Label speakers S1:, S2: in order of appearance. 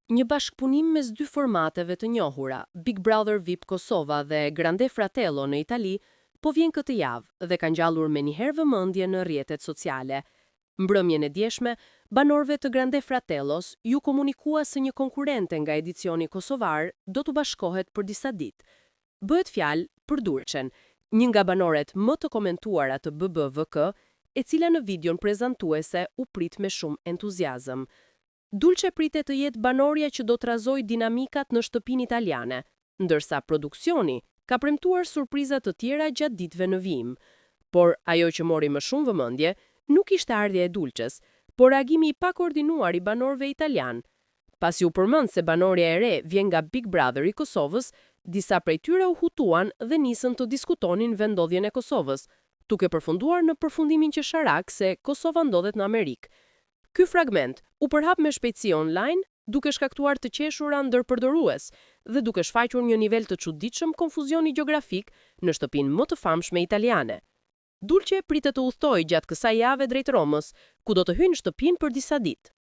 S1: Një bashkëpunim mes dy formateve të njohura, Big Brother VIP Kosova dhe Grande Fratello në Itali, po vjen këtë javë dhe ka ngjallur menjëherë vëmendje në rrjetet sociale. Mbrëmjen e djeshme, banorëve të Grande Fratellos ju komunikua se një konkurrente nga edicioni kosovar do të bashkohet për disa ditë. Bëhet fjalë për Durçen, një nga banoret më të komentuara të BBVK, e cila në videon prezantuese u prit me shumë entuziazëm. Dulce pritet të jetë banorja që do të razoj dinamikat në shtëpinë italiane, ndërsa produksioni ka premtuar surpriza të tjera gjatë ditëve në vijim. Por ajo që mori më shumë vëmendje nuk ishte ardhja e Dulces, por reagimi i pakoordinuar i banorëve italian. Pasi u përmend se banorja e re vjen nga Big Brother i Kosovës, disa prej tyre u hutuan dhe nisën të diskutonin vendodhjen e Kosovës, duke përfunduar në përfundimin qesharak se Kosova ndodhet në Amerikë. Ky fragment u përhap me shpejtësi online, duke shkaktuar të qeshura ndër përdorues dhe duke shfaqur një nivel të çuditshëm konfuzioni gjeografik në shtëpinë më të famshme italiane. Dulce pritet të udhtojë gjatë kësaj jave drejt Romës, ku do të hyjë në shtëpinë për disa ditë.